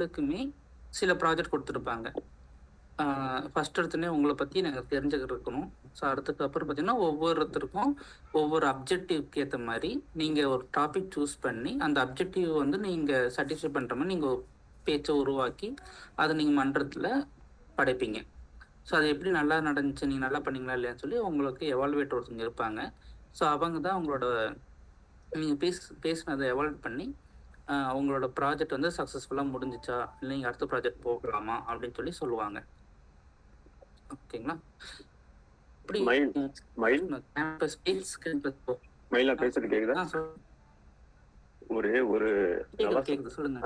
எல்லாத்துக்குமே சில ப்ராஜெக்ட் குடுத்துருப்பாங்க. ஃபர்ஸ்ட் எடுத்தோனே உங்கள பத்தி எனக்கு தெரிஞ்சுக்கிட்டு இருக்கணும். ஸோ அதுக்கப்புறம் பார்த்தீங்கன்னா, ஒவ்வொருத்தருக்கும் ஒவ்வொரு அப்ஜெக்டிவ்க்கு ஏத்த மாரி, நீங்க ஒரு டாபிக் சூஸ் பண்ணி, அந்த அப்ஜெக்டிவ் வந்து நீங்க சாட்டிஸ்ஃபை பண்ற மாரி நீங்க ஒரு பேச்ச உருவாக்கி, அத நீங்க மன்றத்துல படைப்பீங்க. ஸோ அது எப்படி நல்லா நடந்துச்சு, நீங்க நல்லா பண்ணீங்களா இல்லையான்னு சொல்லி உங்களுக்கு எவாலுவேட்டர் ஒருத்தங்க இருப்பாங்க. ஸோ அவங்க தான் உங்களோட நீங்க பேசினத எவாலுவேட் பண்ணி, உங்களோட ப்ராஜெக்ட் வந்து சக்சஸ்ஃபுல்லா முடிஞ்சுச்சா? இல்ல நீங்க அடுத்த ப்ராஜெக்ட் போகலாமா? அப்படின்னு சொல்லி சொல்லுவாங்க. ஓகேங்களா? எப்படி மயில் மயில் கேம்பஸ் ஸ்கில்ஸ்க்கு மயில் நான் பேசுறது கேக்குதா? ஒரு ஒரு நல்லா கேக்குது சொல்லுங்க.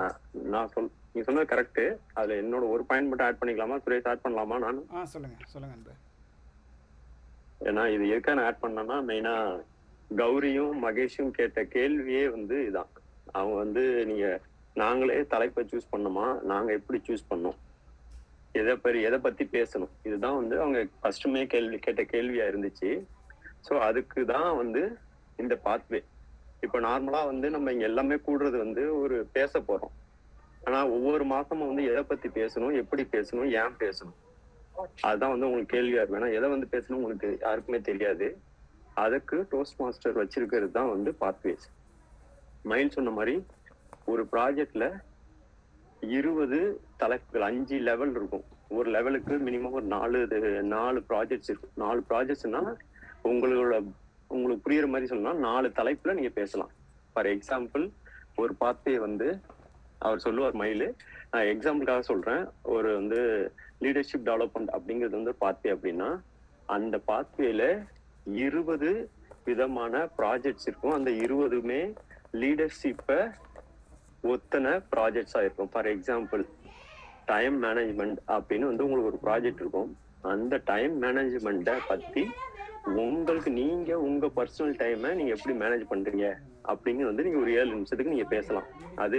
நான் நீங்க சொன்னது கரெக்ட். அதுல என்னோட ஒரு பாயிண்ட் மட்டும் ஆட் பண்ணிக்கலாமா? சுரேஷ் ஆட் பண்ணலாமா? நான் சொல்லுங்க அன்பு. ஏன்னா இது எதுக்காக நான் ஆட் பண்ணேன்னா, மெயினா கௌரியும் மகேஷும் கேட்ட கேள்வியே வந்து இதான். அவங்க வந்து நீங்க நாங்களே தலைப்பை சூஸ் பண்ணோமா, நாங்க எப்படி சூஸ் பண்ணோம், எதை பத்தி பேசணும், இதுதான் வந்து அவங்க ஃபர்ஸ்ட்டுமே கேட்ட கேள்வியா இருந்துச்சு. ஸோ அதுக்கு தான் வந்து இந்த பாத்வே. இப்போ நார்மலா வந்து நம்ம இங்க எல்லாமே கூடுறது வந்து ஒரு பேச போறோம். ஆனா ஒவ்வொரு மாசமும் வந்து எதை பத்தி பேசணும், எப்படி பேசணும், ஏன் பேசணும், அதுதான் வந்து உங்களுக்கு கேள்வியா இருக்கும். ஏன்னா எதை வந்து பேசணும் உங்களுக்கு யாருக்குமே தெரியாது. அதுக்கு டோஸ்ட் மாஸ்டர் வச்சிருக்கிறது தான் வந்து பாத்வேஸ். மயில் சொன்ன மாதிரி ஒரு ப்ராஜெக்ட்ல 20 தலைப்புகள் 5 லெவல் இருக்கும். ஒரு லெவலுக்கு மினிமம் ஒரு 4 ப்ராஜெக்ட்ஸ் இருக்கும். 4 ப்ராஜெக்ட்ஸ்னா உங்களுக்கு புரியுற மாதிரி சொல்லணும்னா 4 தலைப்புல நீங்க பேசலாம். ஃபார் எக்ஸாம்பிள் ஒரு பாத்வே வந்து அவர் சொல்லுவார் மயிலு, நான் எக்ஸாம்பிளுக்காக சொல்றேன். ஒரு வந்து லீடர்ஷிப் டெவலப்மெண்ட் அப்படிங்கிறது வந்து பாத்வே அப்படின்னா, அந்த பாத்வேல 20 விதமான ப்ராஜெக்ட்ஸ் இருக்கும். அந்த 20மே லீடர்ஷிப்பை ஒத்தனை ப்ராஜெக்ட்ஸா இருக்கும். ஃபார் எக்ஸாம்பிள் டைம் மேனேஜ்மெண்ட் அப்படின்னு வந்து உங்களுக்கு ஒரு ப்ராஜெக்ட் இருக்கும். அந்த டைம் மேனேஜ்மெண்ட்டை பத்தி உங்களுக்கு நீங்க உங்க பர்சனல் டைமை நீங்க எப்படி மேனேஜ் பண்றீங்க அப்படிங்கிறது வந்து நீங்க ஒரு 7 நிமிஷத்துக்கு நீங்க பேசலாம். அது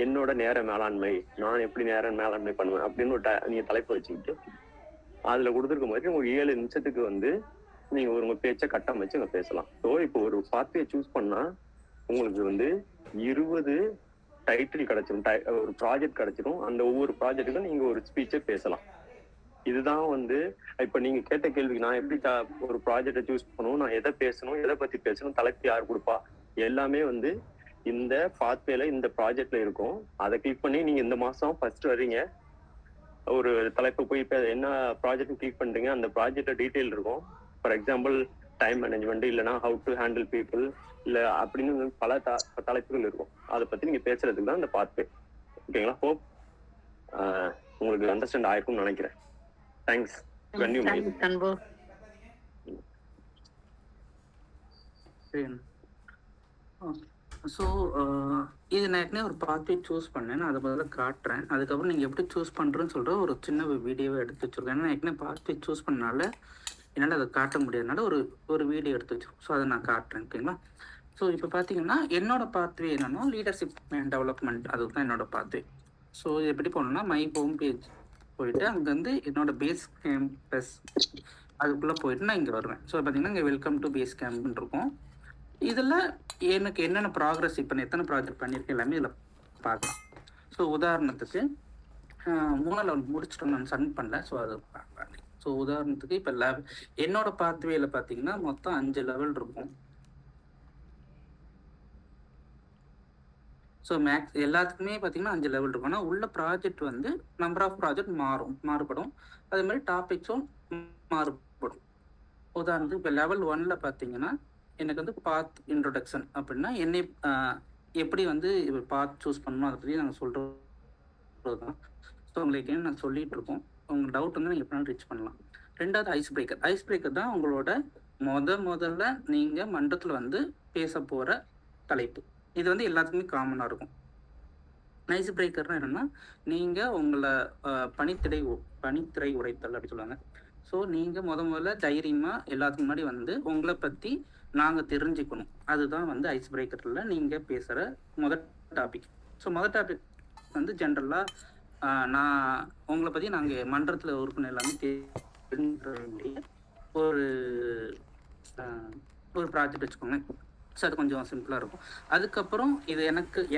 என்னோட நேர மேலாண்மை, நான் எப்படி நேர மேலாண்மை பண்ணுவேன் அப்படின்னு நீங்க தலைப்பு வச்சுக்கிட்டு அதுல கொடுத்துருக்க மாதிரி ஒரு 7 நிமிஷத்துக்கு வந்து நீங்க உங்க பேச்சை கட்டம் வச்சு அங்க பேசலாம். ஸோ இப்போ ஒரு பாத்வே சூஸ் பண்ணா உங்களுக்கு வந்து 20 டைட்டில் கிடைச்சிடும், ஒரு ப்ராஜெக்ட் கிடைச்சிடும். அந்த ஒவ்வொரு ப்ராஜெக்ட்டுக்கும் நீங்க ஒரு ஸ்பீச்சை பேசலாம். இதுதான் வந்து இப்ப நீங்க கேட்ட கேள்விக்கு நான் எப்படி ஒரு ப்ராஜெக்டை சூஸ் பண்ணணும், நான் எதை பேசணும், எதை பத்தி பேசணும், தலைப்பு யார் கொடுப்பா, எல்லாமே வந்து இந்த பாத்வேல இந்த ப்ராஜெக்ட்ல இருக்கும். அதை கிளிக் பண்ணி நீங்க இந்த மாசம் ஃபர்ஸ்ட் வர்றீங்க, ஒரு தலைப்பு போய் இப்ப என்ன ப்ராஜெக்ட் கிளிக் பண்றீங்க, அந்த ப்ராஜெக்ட்ல டீட்டெயில் இருக்கும். ஃபார் எக்ஸாம்பிள் டைம் மேனேஜ்மெண்ட், இல்லைன்னா ஹவு டு ஹேண்டில் பீப்புள், இல்ல அப்படின்னு பல தலைப்புகள் இருக்கும். அதை பத்தி நீங்க பேசுறதுக்கு தான் இந்த பாத்வே. ஓகேங்களா? ஹோப் உங்களுக்கு அண்டர்ஸ்டாண்ட் ஆயிருக்கும்னு நினைக்கிறேன். தேங்க்ஸ். ஸோ இது நான் ஏற்கனவே ஒரு பாத்வே சூஸ் பண்ணேன், நான் அதை பதிலாக காட்டுறேன். அதுக்கப்புறம் நீங்கள் எப்படி சூஸ் பண்ணுறேன்னு சொல்கிற ஒரு சின்ன வீடியோவை எடுத்து வச்சுருக்கேன். ஏன்னா ஏற்கனவே பாத்வே சூஸ் பண்ணனால என்னால் அதை காட்ட முடியாதனால ஒரு வீடியோ எடுத்து வச்சிருக்கோம். ஸோ அதை நான் காட்டுறேன். ஓகேங்களா? ஸோ இப்போ பார்த்தீங்கன்னா என்னோட பாத்வே என்னன்னா லீடர்ஷிப் அண்ட் டெவலப்மெண்ட், அதுதான் என்னோட பாத்வே. ஸோ இது எப்படி போகணும்னா மை ஹோம் பேஜ் போயிட்டு அங்கேருந்து என்னோட பேஸ் கேம்பஸ் அதுக்குள்ளே போயிட்டு நான் இங்கே வருவேன். ஸோ பார்த்தீங்கன்னா இங்கே வெல்கம் டு பேஸ் கேம்ப்னு இருக்கும். இதில் எனக்கு என்னென்ன ப்ராக்ரஸ் இப்போ எத்தனை ப்ராஜெக்ட் பண்ணியிருக்கேன் எல்லாமே இதில் பார்க்கலாம். ஸோ உதாரணத்துக்கு 3 லெவல் முடிச்சுட்டு நான் சப்மிட் பண்ணல. ஸோ அது பார்க்கலாம். ஸோ உதாரணத்துக்கு இப்போ என்னோட பாத்வேல பார்த்தீங்கன்னா மொத்தம் 5 லெவல் இருக்கும். ஸோ மேக்ஸ் எல்லாத்துக்குமே பார்த்தீங்கன்னா 5 லெவல் இருக்கும். ஆனால் உள்ள ப்ராஜெக்ட் வந்து நம்பர் ஆஃப் ப்ராஜெக்ட் மாறுபடும். அதே மாதிரி டாபிக்ஸும் மாறுபடும். உதாரணத்துக்கு இப்போ லெவல் 1ல் பார்த்தீங்கன்னா எனக்கு வந்து பாத் இன்ட்ரோடக்ஷன் அப்படின்னா என்னை எப்படி வந்து பாத் சூஸ் பண்ணணும் அதை பற்றி நாங்கள் சொல்கிறது தான். ஸோ உங்களுக்கு என்ன நான் சொல்லிகிட்டு இருக்கோம். உங்கள் டவுட் வந்து நீங்கள் எப்படினாலும் ரீச் பண்ணலாம். 2வது ஐஸ் பிரேக்கர். ஐஸ் பிரேக்கர் தான் உங்களோட முதல்ல நீங்கள் மன்றத்தில் வந்து பேச போகிற தலைப்பு. இது வந்து எல்லாத்துக்குமே காமனாக இருக்கும். ஐஸ் பிரேக்கர்னால் என்னென்னா நீங்கள் உங்களை பனித்திரை உடைத்தல் அப்படி சொல்லுவாங்க. ஸோ நீங்கள் முதல்ல தைரியமாக எல்லாத்துக்கு முன்னாடி வந்து உங்களை பற்றி நாங்கள் தெரிஞ்சுக்கணும். அதுதான் வந்து ஐஸ் பிரேக்கரில் நீங்கள் பேசுகிற முதல் டாபிக். ஸோ முதல் டாபிக் வந்து ஜென்ரலாக நான் உங்களை பற்றி நாங்கள் மன்றத்தில் உறுப்பினர் எல்லாமே தெரிஞ்சுக்க வேண்டிய ஒரு ப்ராஜெக்ட் வச்சுக்கோங்க. ஸோ அது கொஞ்சம் சிம்பிளாக இருக்கும். அதுக்கப்புறம் இது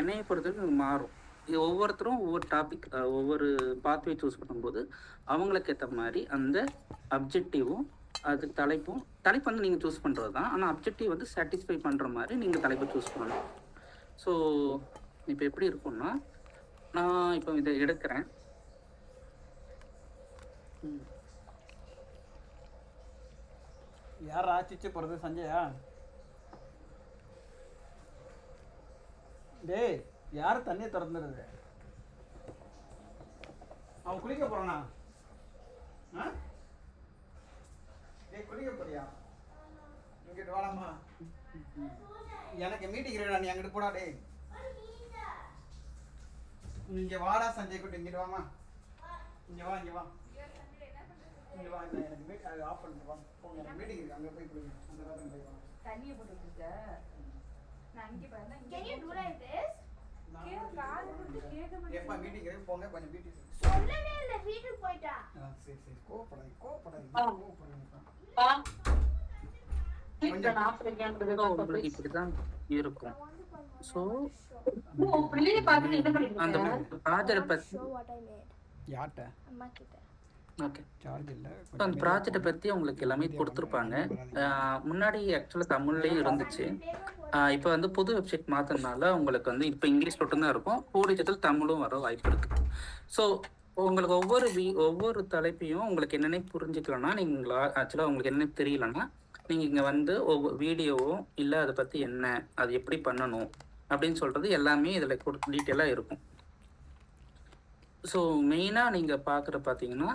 என்னையை பொறுத்தவரைக்கும் மாறும். இது ஒவ்வொருத்தரும் ஒவ்வொரு டாபிக் ஒவ்வொரு பாத்வே சூஸ் பண்ணும்போது அவங்களுக்கு ஏற்ற மாதிரி அந்த அப்ஜெக்டிவும் அது தலைப்பு வந்து நீங்கள் சூஸ் பண்ணுறது தான். ஆனால் அப்ஜெக்டிவ் வந்து சாட்டிஸ்ஃபை பண்ணுற மாதிரி நீங்கள் தலைப்பை சூஸ் பண்ணணும். ஸோ இப்போ எப்படி இருக்கும்னா, நான் இப்போ இதை எடுக்கிறேன். யார் ஆச்சிச்சு போகிறது? சஞ்சயா? டேய், யார் தண்ணியை திறந்துடுது? அவன் குளிக்க போகிறானா? ஆ? டேய், குளிக்க போறியா? இங்கிட்டு வாடாமா. எனக்கு மீட்டிங் இருக்குடா, நீ அங்கிட்டு போடா. டேய், இங்கே வாடா சஞ்சய் குட்டி, இங்கிட்டு வாமா. இங்கே வா, இங்கே வா, இங்கே வா. எனக்கு மீட் அது ஆஃப் பண்ணிட்டு வா. போங்க, எனக்கு மீட்டிங் இருக்கு, அங்கே போய் குளிங்க. அந்த காலத்தில் போய் வா. தண்ணியை போட்டு வச்சிருக்க. நான் இங்கே பார்த்தா Can you do like this? காது கொடுத்து கேட்க எப்பா மாட்டேன். மீட்டிங் இருக்கு, போங்க கொஞ்சம் மீட்டிங். சொல்லவே இல்ல வீட்டுக்கு போயிட்டா. சரி சரி, கோவப்படாதீங்க கோவப்படாதீங்க So, கோவப்படாதீங்கப்பா. உங்களுக்கு இப்படி தான் இருக்கும். ஸோ அந்த ப்ராஜெக்டை பற்றி Show what I made. யார்கிட்ட அம்மா கிட்ட. ஓகே, சார்ஜ் இல்லை. அந்த ப்ராஜெக்டை பற்றி உங்களுக்கு எல்லாமே கொடுத்துருப்பாங்க. முன்னாடி ஆக்சுவலாக தமிழ்லேயும் இருந்துச்சு. இப்போ வந்து புது வெப்சைட் மாற்றினால உங்களுக்கு வந்து இப்போ இங்கிலீஷ் மட்டும்தான் இருக்கும். கூடியத்தில் தமிழும் வர வாய்ப்பு இருக்குது. ஸோ உங்களுக்கு ஒவ்வொரு தலைப்பையும் உங்களுக்கு என்னென்ன புரிஞ்சுக்கலன்னா, நீங்கள் ஆக்சுவலாக உங்களுக்கு என்ன தெரியலன்னா, நீங்கள் இங்கே வந்து ஒவ்வொரு வீடியோவோ இல்லை அதை பற்றி என்ன, அது எப்படி பண்ணணும் அப்படின்னு சொல்கிறது எல்லாமே இதில் டீட்டெயிலாக இருக்கும். ஸோ மெயினாக நீங்கள் பார்க்குற பார்த்தீங்கன்னா,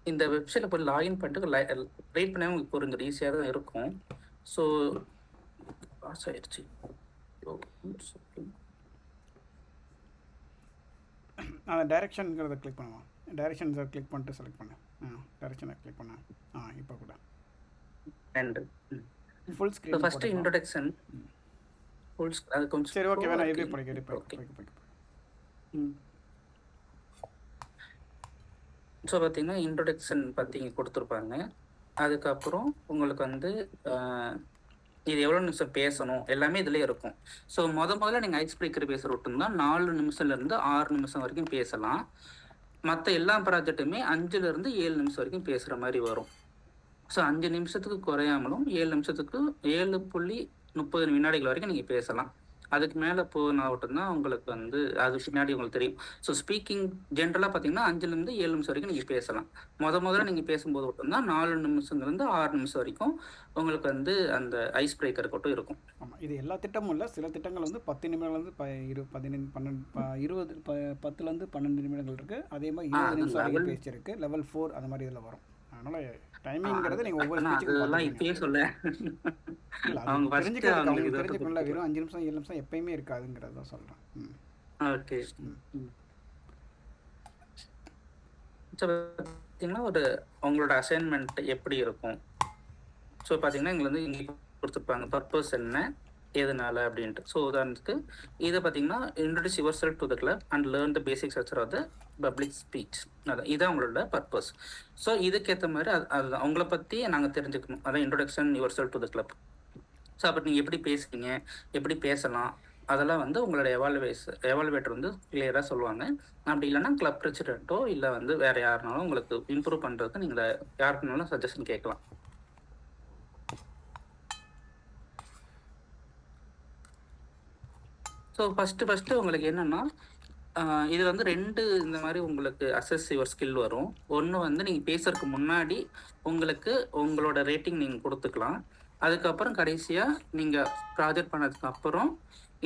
இந்த வெப்சைட்டில் போய் லாகின் பண்ணிட்டு ரைட் பண்ணாமல் உங்களுக்கு புரிஞ்சிடும், ஈஸியாக தான் இருக்கும். ஸோ பாஸ் ஆயிடுச்சு. அந்த டைரெக்ஷனுங்கிறத கிளிக் பண்ணுவோம். டைரெக்ஷன்ஸை கிளிக் பண்ணிட்டு செலக்ட் பண்ணேன். டைரெக்ஷனை கிளிக் பண்ணேன். இப்போ கூட ரெண்டு ஃபுல் ஸ்க்ரீன். ஃபஸ்ட்டு இன்ட்ரோடக்ஷன் அது கொஞ்சம் சரி, ஓகே, வேணா எப்படி படிக்க ஓகே. ஸோ பார்த்தீங்கன்னா இன்ட்ரோடக்ஷன் பற்றி இங்கே கொடுத்துருப்பாங்க. அதுக்கப்புறம் உங்களுக்கு வந்து இது எவ்வளோ நிமிஷம் பேசணும் எல்லாமே இதில் இருக்கும். ஸோ முதல்ல நீங்கள் ஐஸ் பிரேக்கர் பேசுகிற விட்டுருந்தா 4 நிமிஷம்லேருந்து 6 நிமிஷம் வரைக்கும் பேசலாம். மற்ற எல்லா ப்ராஜெக்ட்டுமே 5லேருந்து 7 நிமிஷம் வரைக்கும் பேசுகிற மாதிரி வரும். ஸோ 5 நிமிஷத்துக்கு குறையாமலும் 7 நிமிஷத்துக்கு 7.30 வினாடிகள் வரைக்கும் நீங்கள் பேசலாம். அதுக்கு மேலே போனால் மட்டும்தான் உங்களுக்கு வந்து அது பின்னாடி உங்களுக்கு தெரியும். ஸோ ஸ்பீக்கிங் ஜென்ரலாக பார்த்தீங்கன்னா 5லேருந்து 7 நிமிஷம் வரைக்கும் நீங்கள் பேசலாம். முதல்ல நீங்கள் பேசும்போது மட்டும்தான் 4 நிமிஷங்கள்லேருந்து 6 நிமிஷம் வரைக்கும் உங்களுக்கு வந்து அந்த ஐஸ் பிரேக்கர் மட்டும் இருக்கும். ஆமாம், இது எல்லா திட்டமும் இல்லை. சில திட்டங்கள் வந்து 10 நிமிடங்கள்லேருந்து 10லேருந்து 12 நிமிடங்கள் இருக்குது. அதே மாதிரி 20 நிமிஷம் வரைக்கும் பேசியிருக்கு. லெவல் 4 அந்த மாதிரி இதில் வரும். அதனால் டைமிங்கிறது நீங்கள் ஒவ்வொரு அதெல்லாம் இப்பயே சொல்ல அவங்க தெரிஞ்சுக்கணும்ல. வெறும் 5 நிமிஷம் 7 நிமிஷம் எப்பயுமே இருக்காதுங்கிறத தான் சொல்கிறேன். ஓகே. ஸோ பார்த்தீங்கன்னா உங்களோட அசைன்மெண்ட் எப்படி இருக்கும்? ஸோ பார்த்தீங்கன்னா எங்களுக்கு வந்து இங்கே கொடுத்துருப்பாங்க பர்பஸ் என்ன, எதனால அப்படின்ட்டு. ஸோ உதாரணத்துக்கு இதை பார்த்தீங்கன்னா introduce yourself to the club and learn the basic structure of the public speech. அதான் இதான் உங்களோட பர்பஸ். ஸோ இதுக்கேற்ற மாதிரி அது அவங்கள பற்றி நாங்கள் தெரிஞ்சுக்கணும். அதான் introduction your self to the club. So அப்போ நீங்கள் எப்படி பேசுவீங்க, எப்படி பேசலாம், அதெல்லாம் வந்து உங்களோட எவாலுவேட்டர் வந்து கிளியராக சொல்லுவாங்க. அப்படி இல்லைன்னா கிளப் பிரசிடென்ட்டோ இல்லை வந்து வேறு யாருனாலும் உங்களுக்கு இம்ப்ரூவ் பண்ணுறதுக்கு நீங்கள் யாருக்குனாலும் சஜஷன் கேட்கலாம். ஸோ ஃபஸ்ட்டு உங்களுக்கு என்னென்னா, இது வந்து 2 இந்த மாதிரி உங்களுக்கு அசஸ் யுவர் ஸ்கில் வரும். ஒன்று வந்து நீங்கள் பேசுறதுக்கு முன்னாடி உங்களுக்கு உங்களோட ரேட்டிங் நீங்கள் கொடுத்துக்கலாம். அதுக்கப்புறம் கடைசியாக நீங்கள் ப்ராஜெக்ட் பண்ணதுக்கு அப்புறம்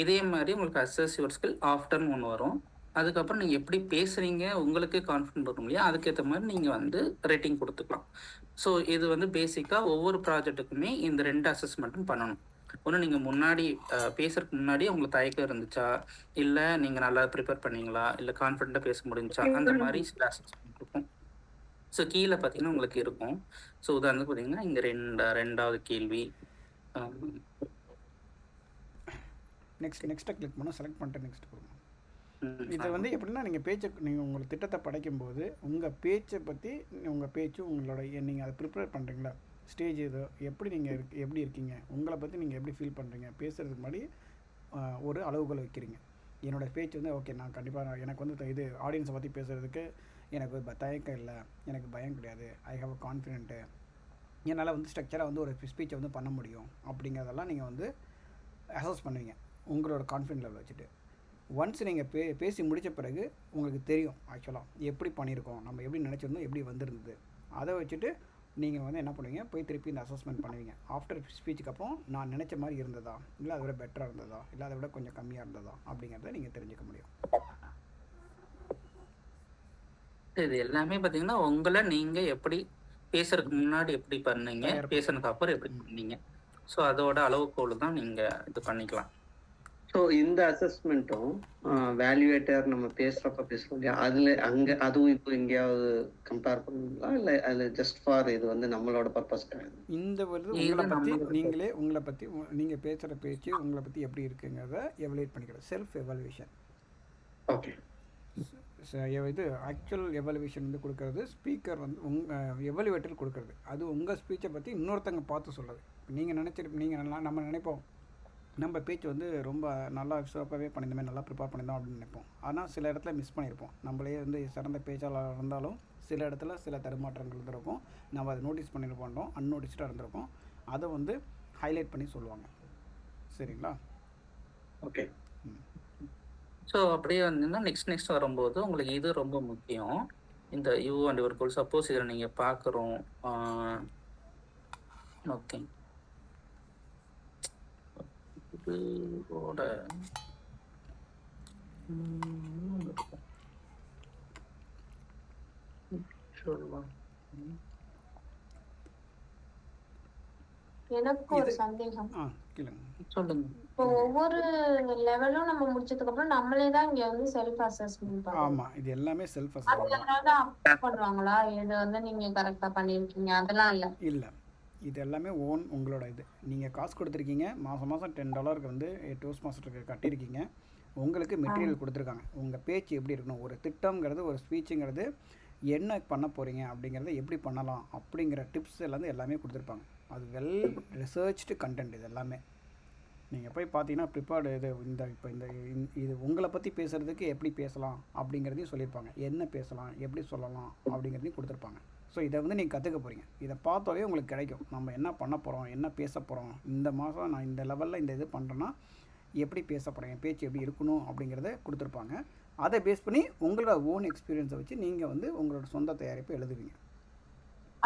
இதே மாதிரி உங்களுக்கு அசஸ் யுவர் ஸ்கில் ஆஃப்டர்னு ஒன்று வரும். அதுக்கப்புறம் நீங்கள் எப்படி பேசுகிறீங்க உங்களுக்கே கான்ஃபிடென்ட் வரும் இல்லையா, அதுக்கேற்ற மாதிரி நீங்கள் வந்து ரேட்டிங் கொடுத்துக்கலாம். ஸோ இது வந்து பேசிக்காக ஒவ்வொரு ப்ராஜெக்ட்டுக்குமே இந்த 2 அசஸ்மெண்ட்டும் பண்ணணும். ஒன்று நீங்கள் முன்னாடி பேசுறதுக்கு முன்னாடி உங்களுக்கு தயக்கம் இருந்துச்சா, இல்லை நீங்கள் நல்லா ப்ரிப்பேர் பண்ணீங்களா, இல்லை கான்ஃபிடென்ட்டாக பேச முடிஞ்சா, அந்த மாதிரி சில அசஸ்மெண்ட் இருக்கும். ஸோ கீழே பார்த்தீங்கன்னா உங்களுக்கு இருக்கும். ஸோ உதாரணத்துக்கு பார்த்தீங்கன்னா இங்கே ரெண்டாவது கேள்வி. நெக்ஸ்ட்டை கிளிக் பண்ணால் செலக்ட் பண்ணிட்டு நெக்ஸ்ட் கொடுங்க. இது வந்து எப்படின்னா நீங்கள் உங்கள் திட்டத்தை படைக்கும்போது உங்கள் பேச்சை பற்றி உங்கள் பேச்சும் உங்களோட நீங்கள் அதை ப்ரிப்பேர் பண்ணுறீங்களா, ஸ்டேஜ் இது எப்படி நீங்கள் எப்படி இருக்கீங்க, உங்களை பற்றி நீங்கள் எப்படி ஃபீல் பண்ணுறீங்க, பேசுகிறதுக்கு முன்னாடி ஒரு அளவுகோல் வைக்கிறீங்க. என்னோடய பேச்சு வந்து ஓகே, நான் கண்டிப்பாக எனக்கு வந்து இது ஆடியன்ஸை பற்றி பேசுகிறதுக்கு எனக்கு தயக்கம் இல்லை, எனக்கு பயம் கிடையாது, ஐ ஹாவ் அ கான்ஃபிடென்ட்டு, என்னால் வந்து ஸ்ட்ரக்சராக வந்து ஒரு ஸ்பீச்சை வந்து பண்ண முடியும் அப்படிங்கிறதெல்லாம் நீங்கள் வந்து அசஸ் பண்ணுவீங்க உங்களோட கான்ஃபிடென்ட் லெவல் வச்சுட்டு. ஒன்ஸ் நீங்கள் பேசி முடித்த பிறகு உங்களுக்கு தெரியும் ஆக்சுவலாக எப்படி பண்ணியிருக்கோம், நம்ம எப்படி நினச்சிருந்தோம், எப்படி வந்திருந்தது. அதை வச்சுட்டு நீங்கள் வந்து என்ன பண்ணுவீங்க, போய் திருப்பி இந்த அசஸ்மெண்ட் பண்ணுவீங்க. ஆஃப்டர் ஸ்பீச்சுக்கு அப்புறம் நான் நினச்ச மாதிரி இருந்ததா, இல்லை அதை விட பெட்டராக இருந்ததா, இல்லை அதை விட கொஞ்சம் கம்மியாக இருந்ததா அப்படிங்கிறத நீங்கள் தெரிஞ்சுக்க முடியும். இது எல்லாமே பார்த்தீங்கன்னா உங்களை நீங்கள் எப்படி பேசுறதுக்கு முன்னாடி எப்படி பண்ணீங்க, பேசுனதுக்கு அப்புறம் எப்படி பண்ணீங்க, ஸோ அதோட அளவுகோல் தான் நீங்கள் இது பண்ணிக்கலாம். ஸோ இந்த அசஸ்மெண்ட்டும் வேல்யூவேட்டர் நம்ம பேசுகிறப்ப பேசுகிறோம் இல்லையா, அதில் அங்கே அதுவும் இப்போ எங்கேயாவது கம்பேர் பண்ணுவீங்களா, இல்லை அதில் ஜஸ்ட் ஃபார் இது வந்து நம்மளோட பர்பஸ்க்காக? இந்த வருது உங்களை பற்றி நீங்களே உங்களை பற்றி நீங்கள் பேசுகிற பேச்சு உங்களை பற்றி எப்படி இருக்குங்கிறத எவலுவேட் பண்ணிக்கிறது, செல்ஃப் எவாலுவேஷன். ஓகே. இது ஆக்சுவல் எவாலுவேஷன் வந்து கொடுக்கறது ஸ்பீக்கர் வந்து எவாலுவேட்டர் கொடுக்கறது. அது உங்கள் ஸ்பீச்சை பற்றி இன்னொருத்தங்க பார்த்து சொல்கிறது. நீங்கள் நீங்கள் நம்ம நினைப்போம் நம்ம பேச்சு வந்து ரொம்ப நல்லா சிறப்பாகவே பண்ணியிருந்தோமே, நல்லா ப்ரிப்பேர் பண்ணியிருந்தோம் அப்படின்னு நினைப்போம். ஆனால் சில இடத்துல மிஸ் பண்ணியிருப்போம். நம்மளே வந்து சிறந்த பேச்சாளர் இருந்தாலும் சில இடத்துல சில தடுமாற்றங்கள் இருந்திருக்கும். நம்ம அதை நோட்டீஸ் பண்ணியிருப்போம், அன்னோட்டிஸ்டாக இருந்திருக்கும். அதை வந்து ஹைலைட் பண்ணி சொல்லுவாங்க. சரிங்களா? ஓகே. ஸோ அப்படியே வந்தீங்கன்னா நெக்ஸ்ட் வரும்போது உங்களுக்கு இது ரொம்ப முக்கியம். இந்த you and your goal. Suppose இதில் நீங்கள் பார்க்குறோம், ஓகே, இதோட சொல்லலாம். எனக்கு ஒரு சந்தேகம். சொல்லுங்க. இப்போ ஒவ்வொரு லெவலும் நம்ம முடிச்சதுக்கு அப்புறம் நம்மளே தான் இங்க வந்து செல்ஃப் அசஸ்மென்ட் பண்ணுவோம். ஆமா, இது எல்லாமே செல்ஃப் அது அசஸ்மென்ட். யாராவது அப்ரூவ் பண்ணுவாங்களா, இது வந்து நீங்க கரெக்டா பண்ணிருக்கீங்க அதெல்லாம் இல்ல? இல்ல, இது எல்லாமே ஓன் உங்களோட இது. நீங்கள் காசு கொடுத்துருக்கீங்க, மாதம் $10 வந்து டோஸ்ட் மாஸ்டருக்கு கட்டியிருக்கீங்க. உங்களுக்கு மெட்டீரியல் கொடுத்துருக்காங்க. உங்கள் பேச்சு எப்படி இருக்கணும், ஒரு திட்டங்கிறது, ஒரு ஸ்பீச்சுங்கிறது என்ன பண்ண போகிறீங்க அப்படிங்கிறத எப்படி பண்ணலாம் அப்படிங்கிற டிப்ஸ் எல்லாமே கொடுத்துருப்பாங்க. அது வெல் ரிசர்ச்டு கண்டென்ட். இது எல்லாமே நீங்கள் போய் பார்த்தீங்கன்னா ப்ரிப்பேர்டு இது இது உங்களை பற்றி பேசுகிறதுக்கு எப்படி பேசலாம் அப்படிங்கிறதையும் சொல்லியிருப்பாங்க. என்ன பேசலாம், எப்படி சொல்லலாம் அப்படிங்கிறதையும் கொடுத்துருப்பாங்க. ஸோ இதை வந்து நீங்கள் கற்றுக்க போகிறீங்க. இதை பார்த்தாலே உங்களுக்கு கிடைக்கும் நம்ம என்ன பண்ண போகிறோம், என்ன பேச போகிறோம், இந்த மாதம் நான் இந்த லெவலில் இந்த இது பண்ணுறேன்னா எப்படி பேச போகிறேன், என் பேச்சு எப்படி இருக்கணும் அப்படிங்கிறத கொடுத்துருப்பாங்க. அதை பேஸ் பண்ணி உங்களோட ஓன் எக்ஸ்பீரியன்ஸை வச்சு நீங்கள் வந்து உங்களோட சொந்த தயாரிப்பை எழுதுவீங்க.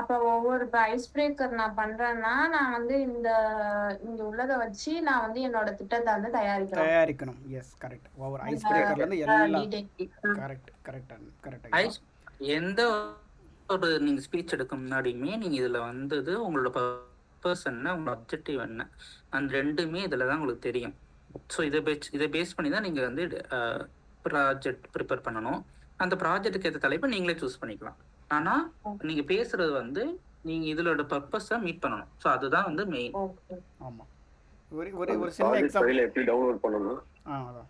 அப்போ ஒவ்வொரு ஐஸ் பிரேக்கர் நான் பண்றேன்னா நான் வந்து இங்க உள்ளதை வச்சு நான் வந்து என்னோட திட்டத்தை வந்து தயாரிக்கணும். Yes, correct. ஒவ்வொரு ஐஸ் பிரேக்கர்லேருந்து எல்லாம் கரெக்ட். எந்த ஒரு நீங்கள் ஸ்பீச் எடுக்க முன்னாடியுமே நீங்கள் இதில் வந்தது உங்களோட பர்பஸ் என்ன, உங்களோட அப்ஜெக்டிவ் என்ன, அந்த ரெண்டுமே இதில் தான் உங்களுக்கு தெரியும். ஸோ இதை பேஸ் பண்ணி தான் நீங்கள் வந்து ப்ராஜெக்ட் ப்ரிப்பேர் பண்ணணும். அந்த ப்ராஜெக்ட்டுக்கு ஏற்ற தலைப்பை நீங்களே சூஸ் பண்ணிக்கலாம். ஆனால் நீங்கள் பேசுகிறது வந்து நீங்கள் இதோட பர்பஸை மீட் பண்ணணும். ஸோ அதுதான் வந்து மெயின். ஆமாம். ஒரு சின்ன எக்ஸாம்பிள் எப்படி டவுன்லோட் பண்ணணும்,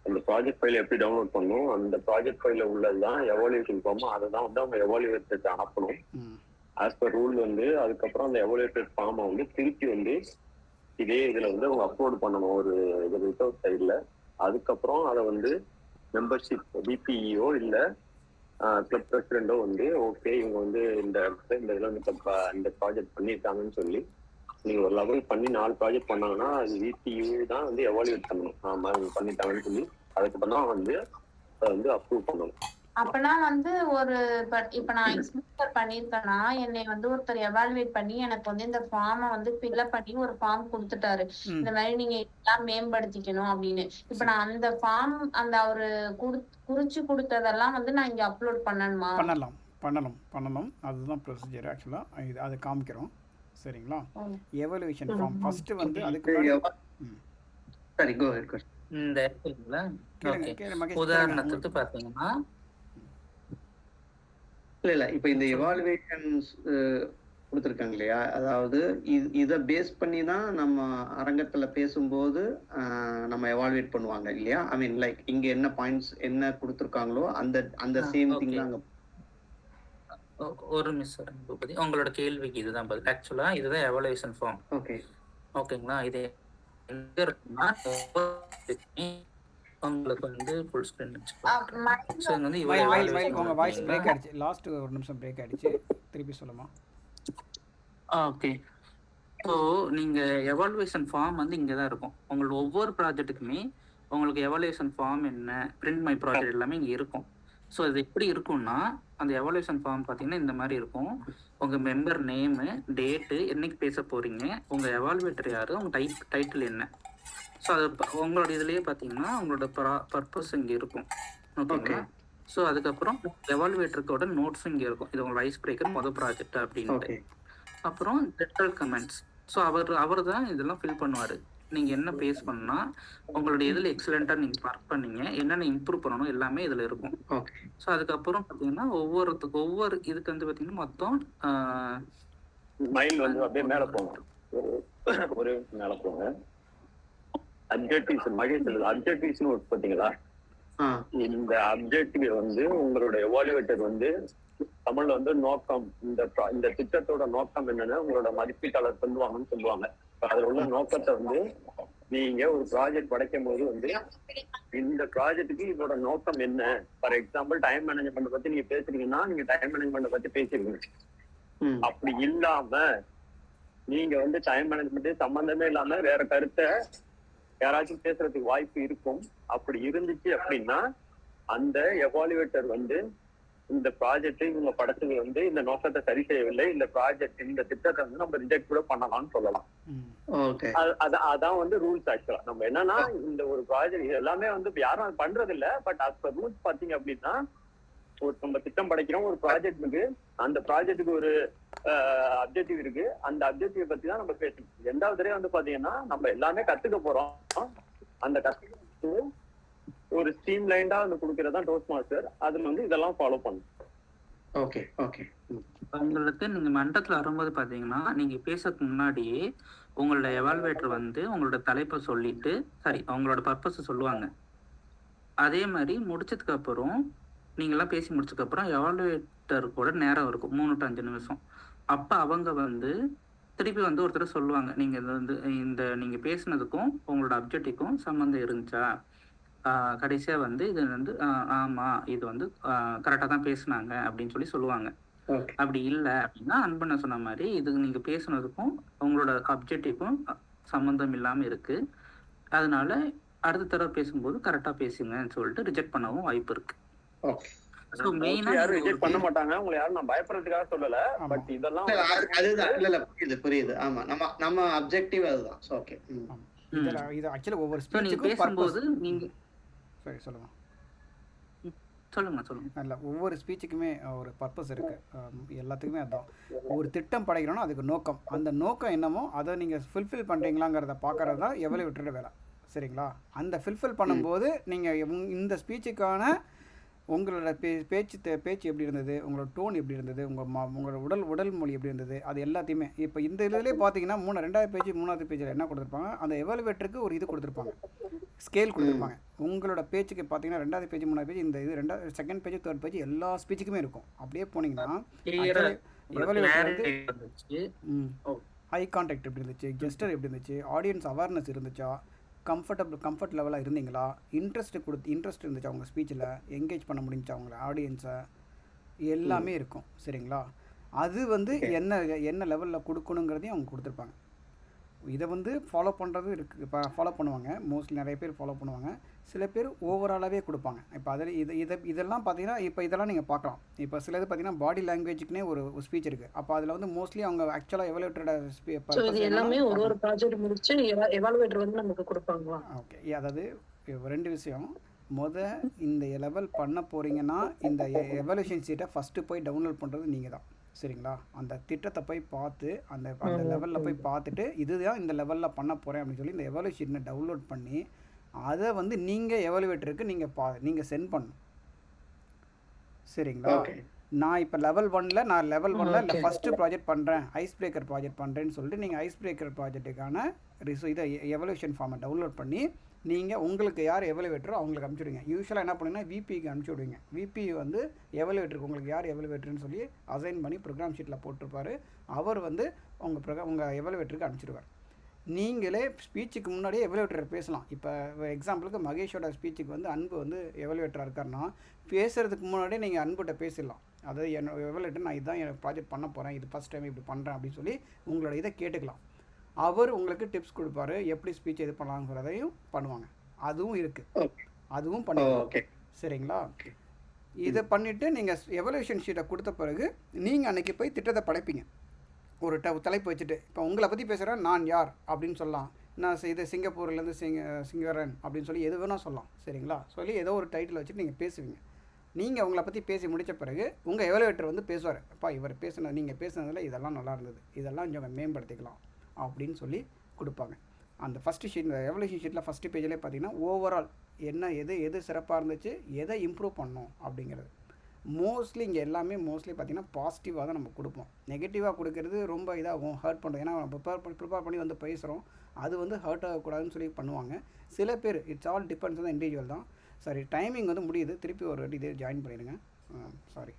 அந்த ப்ராஜெக்ட் ஃபைல் எப்படி டவுன்லோட் பண்ணணும், அந்த ப்ராஜெக்ட் ஃபைல உள்ளதுதான் எவாலுவேஷன் ஃபார்ம். அதை தான் வந்து அவங்க எவாலுவேட்டருக்கு அனுப்பணும் ஆஸ் பர் ரூல் வந்து. அதுக்கப்புறம் அந்த எவாலுவேட்டட் ஃபார்மை வந்து திருப்பி வந்து இதே இதில் வந்து அவங்க அப்லோட் பண்ணணும் ஒரு இது ரிசர்வ் சைடில். அதுக்கப்புறம் அதை வந்து மெம்பர்ஷிப் பிபிஇஓ இல்லை கிளப் பிரசிடென்ட்டோ வந்து ஓகே இவங்க வந்து இந்த இதில் வந்து இந்த ப்ராஜெக்ட் பண்ணியிருக்காங்கன்னு சொல்லி நீங்கள் ஒரு லெவல் பண்ணி 4 ப்ராஜெக்ட் பண்ணாங்கன்னா அது விபியூ தான் வந்து எவாலுவேட் பண்ணணும். ஆமாம் இவங்க பண்ணிட்டாங்கன்னு சொல்லி அதுக்கப்புறம் தான் வந்து அதை வந்து அப்ரூவ் பண்ணணும். அப்பனா வந்து ஒரு இப்ப நான் எக்ஸ்பிளர் பண்ணிருக்கேன்னா என்னை வந்து ஒருத்தர் எவாலுவேட் பண்ணி எனக்கு வந்து இந்த ஃபார்மை வந்து ஃபில்அப் பண்ணி ஒரு ஃபார்ம் கொடுத்துட்டாரு, இந்த மாதிரி நீங்க இதெல்லாம் மேம்படுத்திக்கணும் அப்படின்னு. இப்ப நான் அந்த ஃபார்ம் அந்த அவரு குறிச்சு கொடுத்ததெல்லாம் வந்து நான் இங்க அப்லோட் பண்ணணுமா? பண்ணணும். அதுதான் ப்ரொசீஜர். ஆக்சுவலாக இது அதை காமிக்கிறோம். சரிங்களா? எவாலுவேஷன் ஃபார்ம் ஃபர்ஸ்ட் வந்து அதுக்கு சரி கோ ஹெட். இந்த உதாரணத்துக்கு பார்த்தீங்கன்னா இல்ல இப்ப இந்த எவாலுவேஷன்ஸ் கொடுத்துருக்காங்க இல்லையா, அதாவது இதை பேஸ் பண்ணி தான் நம்ம அரங்கத்துல பேசும்போது நம்ம எவாலுவேட் பண்ணுவாங்க இல்லையா? ஐ மீன் லைக் இங்க என்ன பாயிண்ட்ஸ் என்ன கொடுத்துருக்காங்களோ அந்த சேம் திங் தான். ஒரு மிஸ் உங்களோட கேள்விக்கு இதுதான் பதில். ஆக்சுவலா இதுதான் எவாலுவேஷன் ஃபார்ம். ஓகே ஓகேங்களா? இது எங்க இருக்குன்னா உங்களுக்கு வந்து ஃபுல் ஸ்க்ரீன் ஸோ இங்கே வந்து இவ்வளோ மயில் evaluation உங்கள் வாய்ஸ் பார்த்தீங்கன்னா பிரேக் ஆகிடுச்சு. லாஸ்ட் ஒரு நிமிஷம் பிரேக் ஆகிடுச்சு. திருப்பி சொல்லுமா? ஓகே. ஸோ நீங்கள் எவாலுவேஷன் ஃபார்ம் வந்து இங்கே தான் இருக்கும். உங்களோட ஒவ்வொரு ப்ராஜெக்ட்டுக்குமே உங்களுக்கு எவாலுவேஷன் ஃபார்ம் என்ன, பிரிண்ட் மை ப்ராஜெக்ட் எல்லாமே இங்கே இருக்கும். ஸோ இது எப்படி இருக்கும்னா, அந்த எவாலுவேஷன் ஃபார்ம் பார்த்தீங்கன்னா இந்த மாதிரி இருக்கும். உங்கள் மெம்பர் நேமு, டேட்டு, என்னைக்கு பேச போகிறீங்க, உங்கள் எவாலுவேட்டர் யார், உங்கள் டைட்டில் என்ன. ஸோ அது உங்களோட இதுலேயே பார்த்தீங்கன்னா உங்களோட பர்பஸ் இங்கே இருக்கும். ஓகேங்களா? ஸோ அதுக்கப்புறம் எவாலுவேட்டருக்கோட நோட்ஸும் இங்கே இருக்கும். இது உங்கள் ஐஸ் பிரேக்கர் மொதல் ப்ராஜெக்ட் அப்படின்ட்டு. அப்புறம் ஜென்ரல் கமெண்ட்ஸ். ஸோ அவர் தான் இதெல்லாம் ஃபில் பண்ணுவார். நீங்கள் என்ன பேஸ் பண்ணால் உங்களுடைய இதில் எக்ஸலண்ட்டாக நீங்கள் ஒர்க் பண்ணீங்க, என்னென்ன இம்ப்ரூவ் பண்ணணும் எல்லாமே இதில் இருக்கும். ஸோ அதுக்கப்புறம் பார்த்தீங்கன்னா ஒவ்வொரு இதுக்கு வந்து பார்த்தீங்கன்னா மொத்தம் மைண்ட் வந்து அப்படியே மேலே போங்க, ஒரு மேலே போங்க. அப்ஜெக்டிவ்ஸ் மகேஷ் அப்ஜெக்டிவ்ஸ்னு ஒரு பார்த்தீங்களா? இந்த அப்ஜெக்டிவ் வந்து உங்களோட எவாலுவேட்டர் வந்து தமிழ்ல வந்து நோக்கம், இந்த திட்டத்தோட நோக்கம் என்னன்னு உங்களோட மதிப்பீட்டாளர் சொல்லுவாங்க. அதுல உள்ள நோக்கத்தை வந்து நீங்க ஒரு ப்ராஜெக்ட் படைக்கும் போது வந்து இந்த ப்ராஜெக்ட்டுக்கு இதோட நோக்கம் என்ன. ஃபார் எக்ஸாம்பிள் டைம் மேனேஜ்மெண்ட் பத்தி நீங்க பேசுறீங்கன்னா நீங்க டைம் மேனேஜ்மெண்ட் பத்தி பேசிருக்கீங்க. அப்படி இல்லாம நீங்க வந்து டைம் மேனேஜ்மெண்ட் சம்பந்தமே இல்லாம வேற கருத்தை யாராச்சும் பேசுறதுக்கு வாய்ப்பு இருக்கும். அப்படி இருந்துச்சு அப்படின்னா அந்த எவாலுவேட்டர் வந்து இந்த ப்ராஜெக்ட் இவங்க படத்துக்கு வந்து இந்த நோக்கத்தை சரி செய்யவில்லை, இந்த ப்ராஜெக்ட் இந்த திட்டத்தை வந்து நம்ம ரிஜெக்ட் கூட பண்ணலாம்னு சொல்லலாம். அதான் வந்து ரூல்ஸ். ஆக்சுவலா நம்ம என்னன்னா இந்த ஒரு ப்ராஜெக்ட் எல்லாமே வந்து யாரும் பண்றது இல்ல. பட் அது ரூல்ஸ் பாத்தீங்க அப்படின்னா ஒரு நம்ம திட்டம் படைக்கிறோம் ஒரு ப்ராஜெக்ட்டுக்கு, அந்த ப்ராஜெக்ட்டுக்கு ஒரு அப்ஜெக்டிவ் இருக்கு. அந்த அப்ஜெக்டிவ் பத்தி தான் நம்ம பேசணும். ரெண்டாவது தடவை வந்து பாத்தீங்கன்னா நம்ம எல்லாமே கத்துக்க போறோம். அந்த கத்துக்க ஒரு ஸ்ட்ரீம் லைன்டா வந்து கொடுக்கறதா டோஸ்ட் மாஸ்டர். அதுல வந்து இதெல்லாம் ஃபாலோ பண்ணும். உங்களுக்கு நீங்க மண்டத்துல வரும்போது பாத்தீங்கன்னா நீங்க பேசுறதுக்கு முன்னாடியே உங்களோட எவாலுவேட்டர் வந்து உங்களோட தலைப்பை சொல்லிட்டு அவங்களோட பர்பஸ் சொல்லுவாங்க. அதே மாதிரி முடிச்சதுக்கு அப்புறம் நீங்களாம் பேசி முடிச்சதுக்கு அப்புறம் எவாலுவேட்டர் கூட நேரம் இருக்கும் 3 to 5 நிமிஷம். அப்ப அவங்க வந்து திருப்பி வந்து ஒருத்தர் சொல்லுவாங்க, நீங்க நீங்க பேசினதுக்கும் உங்களோட அப்ஜெக்டிவ்க்கும் சம்மந்தம் இருந்துச்சா, கடைசியா வந்து இது வந்து ஆமா இது வந்து கரெக்டா தான் பேசினாங்க அப்படின்னு சொல்லுவாங்க. அப்படி இல்லை அப்படின்னா அன்பண்ண சொன்ன மாதிரி இது நீங்க பேசுனதுக்கும் உங்களோட அப்ஜெக்டிவ்க்கும் சம்மந்தம் இல்லாம இருக்கு, அதனால அடுத்த தடவை பேசும்போது கரெக்டா பேசுங்கன்னு சொல்லிட்டு ரிஜெக்ட் பண்ணவும் வாய்ப்பு இருக்கு. யாரும் ரிஜெக்ட் பண்ண மாட்டாங்க. உங்களை யாரும் நான் பயப்படுறதுக்காக சொல்லல. பட் இதெல்லாம் அதுதான் புரியுது. ஆமா நம்ம அப்ஜெக்டிவ் அதுதான். ஓகே. இது ஆக்சுவலா ஒவ்வொரு ஸ்பீச்சுக்கும் பேசும்போது நீங்க சொல்லுங்க. இல்லை, ஒவ்வொரு ஸ்பீச்சுக்குமே ஒரு பர்பஸ் இருக்குது. எல்லாத்துக்குமே அதுதான். ஒரு திட்டம் படைக்கிறோன்னா அதுக்கு நோக்கம், அந்த நோக்கம் என்னமோ அதை நீங்கள் ஃபுல்ஃபில் பண்ணுறீங்களாங்கிறத பார்க்கறது தான் எவாலுவேட்டரோட வேலை. சரிங்களா? அந்த ஃபுல்ஃபில் பண்ணும்போது நீங்கள் இந்த ஸ்பீச்சுக்கான உங்களோட பேச்சு எப்படி இருந்தது, உங்களோட டோன் எப்படி இருந்தது, உங்களோட உடல் மொழி எப்படி இருந்தது, அது எல்லாத்தையுமே இப்போ இந்த இதுலேயே பார்த்தீங்கன்னா 2வது பேஜ் 3வது பேஜில் என்ன கொடுத்துருப்பாங்க, அந்த எவாலுவேட்டருக்கு ஒரு இது கொடுத்துருப்பாங்க, ஸ்கேல் கொடுத்துருப்பாங்க. உங்களோட பேச்சுக்கு பார்த்தீங்கன்னா 2வது பேஜ் 3வது பேஜ் இந்த இது 2nd பேஜ் 3rd பேஜ் எல்லா ஸ்பீச்சுக்குமே இருக்கும். அப்படியே போனீங்கன்னா எவாலுவேட்டர் வந்து ஐ கான்டாக்ட் எப்படி இருந்துச்சு, ஜெஸ்டர் எப்படி இருந்துச்சு, ஆடியன்ஸ் அவேர்னஸ் இருந்துச்சா, கம்ஃபர்ட் லெவலாக இருந்தீங்களா, இன்ட்ரெஸ்ட் இருந்துச்சா உங்கள் ஸ்பீச்சில், என்கேஜ் பண்ண முடிஞ்சா அவங்கள ஆடியன்ஸை, எல்லாமே இருக்கும். சரிங்களா? அது வந்து என்ன லெவலில் கொடுக்கணுங்கிறதையும் அவங்க கொடுத்துருப்பாங்க. இதை வந்து ஃபாலோ பண்ணுறது இருக்குது. இப்போ ஃபாலோ பண்ணுவாங்க, மோஸ்ட்லி நிறைய பேர் ஃபாலோ பண்ணுவாங்க. சில பேர் ஓவராலாகவே கொடுப்பாங்க. இப்போ அதில் இதெல்லாம் பார்த்தீங்கன்னா இப்போ இதெல்லாம் நீங்கள் பார்க்கலாம். இப்போ சில இது பார்த்தீங்கன்னா பாடி லாங்குவேஜுக்குனே ஒரு ஸ்பீச் இருக்குது. அப்போ அதில் வந்து மோஸ்ட்லி அவங்க ஆக்சுவலாக எவாலுவேட்டரோட எல்லாமே ஒரு ப்ராஜெக்ட் முடிச்சு எவாலுவேட்டர் வந்து நமக்கு கொடுப்பாங்களா? ஓகே, அதாவது 2 விஷயம். இந்த லெவல் பண்ண போகிறீங்கன்னா இந்த எவாலுவேஷன் ஷீட்டை ஃபஸ்ட்டு போய் டவுன்லோட் பண்ணுறது நீங்கள் தான். சரிங்களா? அந்த திட்டத்தை போய் பார்த்து அந்த லெவலில் போய் பார்த்துட்டு இதுதான் இந்த லெவலில் பண்ண போகிறேன் அப்படின்னு சொல்லி இந்த எவாலுவேஷன் ஷீட்டை டவுன்லோட் பண்ணி அதை வந்து நீங்கள் எவாலுவேட்டருக்கு நீங்கள் சென்ட் பண்ணணும். சரிங்களா? நான் இப்போ லெவல் 1ல் இல்லை ஃபஸ்ட்டு ப்ராஜெக்ட் பண்ணுறேன், ஐஸ் பிரேக்கர் ப்ராஜெக்ட் பண்ணுறேன்னு சொல்லிட்டு நீங்கள் ஐஸ் பிரேக்கர் ப்ராஜெக்ட்டுக்கான இதை எவாலுவேஷன் ஃபார்மை டவுன்லோட் பண்ணி நீங்கள் உங்களுக்கு யார் எவாலுவேட்டரோ அவங்களுக்கு அனுப்பிச்சுடுங்க. யூஸ்வலாக என்ன பண்ணுங்கன்னா விபிக்கு அனுப்பிச்சி விடுவீங்க. விபி வந்து எவாலுவேட்டருக்கு உங்களுக்கு யார் எவாலுவேட்டர்னு சொல்லி அசைன் பண்ணி ப்ரோக்ராம் ஷீட்டில் போட்டிருப்பார். அவர் வந்து உங்கள் எவாலுவேட்டருக்கு அனுப்பிச்சிடுவார். நீங்களே ஸ்பீச்சுக்கு முன்னாடியே எவலுவேட்டர் பேசலாம். இப்போ எக்ஸாம்பிளுக்கு மகேஷோட ஸ்பீச்சுக்கு வந்து அன்பு வந்து எவலுவேட்டராக இருக்காருன்னா பேசுகிறதுக்கு முன்னாடியே நீங்கள் அன்புகிட்ட பேசிடலாம். அதாவது எவலுவேட்டர் நான் இதுதான் என் ப்ராஜெக்ட் பண்ண போகிறேன், இது ஃபஸ்ட் டைம் இப்படி பண்ணுறேன் அப்படின்னு சொல்லி உங்களோட இதை கேட்டுக்கலாம். அவர் உங்களுக்கு டிப்ஸ் கொடுப்பாரு, எப்படி ஸ்பீச் இது பண்ணலாங்கிறதையும் பண்ணுவாங்க. அதுவும் இருக்குது, அதுவும் பண்ணிக்கலாம். சரிங்களா? இதை பண்ணிவிட்டு நீங்கள் எவலுவேஷன் ஷீட்டை கொடுத்த பிறகு நீங்கள் அன்றைக்கி போய் திட்டத்தை படைப்பீங்க. ஒரு தலைப்பு வச்சுட்டு இப்போ உங்களை பற்றி பேசுகிறேன், நான் யார் அப்படின்னு சொல்லலாம். நான் இது சிங்கப்பூர்லேருந்து சிங்கரன் அப்படின்னு சொல்லி எது வேணால் சொல்லலாம். சரிங்களா? சொல்லி ஏதோ ஒரு டைட்டில் வச்சுட்டு நீங்கள் பேசுவீங்க. நீங்கள் உங்களை பற்றி பேசி முடித்த பிறகு உங்கள் எவலுவேட்டர் வந்து பேசுவார், அப்பா இவர் பேசுனது நீங்கள் பேசுனதில் இதெல்லாம் நல்லா இருந்தது, இதெல்லாம் கொஞ்சம் மேம்படுத்திக்கலாம் அப்படின்னு சொல்லி கொடுப்பாங்க. அந்த ஃபஸ்ட்டு ஷீட், இந்த எவலுவேஷன் ஷீட்டில் ஃபஸ்ட்டு பேஜ்லேயே பார்த்தீங்கன்னா ஓவரால் என்ன எது சிறப்பாக இருந்துச்சு, எதை இம்ப்ரூவ் பண்ணோம் அப்படிங்கிறது. மோஸ்ட்லி இங்கே எல்லாமே மோஸ்ட்லி பார்த்திங்கன்னா பாசிட்டிவாக தான் நம்ம கொடுப்போம். நெகட்டிவாக கொடுக்கறது ரொம்ப இதாகும், ஹர்ட் பண்ணுறோம். ஏன்னா நம்ம ப்ரிப்பேர் பண்ணி வந்து பேசுகிறோம், அது வந்து ஹர்ட் ஆகக்கூடாதுன்னு சொல்லி பண்ணுவாங்க சில பேர். இட்ஸ் ஆல் டிபெண்ட்ஸ் தான், இண்டிவிஜுவல் தான். சரி, டைமிங் வந்து முடியுது. திருப்பி ஒரு வாட்டி இதே ஜாயின் பண்ணிடுங்க. சாரி.